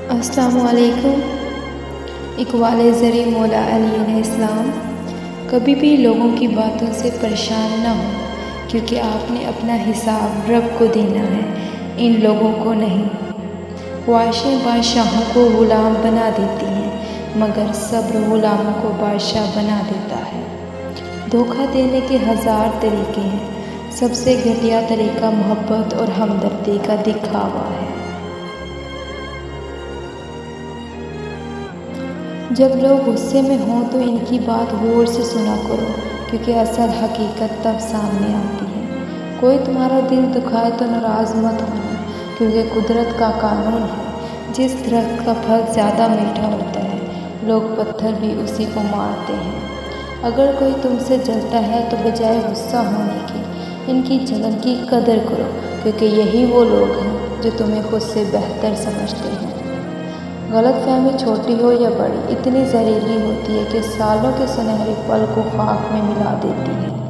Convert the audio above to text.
السلام علیکم۔ اقوال زرِ مولا علی علیہ السلام: کبھی بھی لوگوں کی باتوں سے پریشان نہ ہو، کیونکہ آپ نے اپنا حساب رب کو دینا ہے، ان لوگوں کو نہیں۔ خواہشیں بادشاہوں کو غلام بنا دیتی ہیں، مگر صبر غلاموں کو بادشاہ بنا دیتا ہے۔ دھوکہ دینے کے ہزار طریقے ہیں، سب سے گھٹیا طریقہ محبت اور ہمدردی کا دکھاوا ہے۔ جب لوگ غصے میں ہوں تو ان کی بات غور سے سنا کرو، کیونکہ اصل حقیقت تب سامنے آتی ہے۔ کوئی تمہارا دل دکھائے تو ناراض مت ہونا، کیونکہ قدرت کا قانون ہے، جس درخت کا پھل زیادہ میٹھا ہوتا ہے، لوگ پتھر بھی اسی کو مارتے ہیں۔ اگر کوئی تم سے جلتا ہے تو بجائے غصہ ہونے کی، ان کی جلن کی قدر کرو، کیونکہ یہی وہ لوگ ہیں جو تمہیں خود سے بہتر سمجھتے ہیں۔ غلط فہمی چھوٹی ہو یا بڑی، اتنی زہریلی ہوتی ہے کہ سالوں کے سنہرے پل کو خاک میں ملا دیتی ہے۔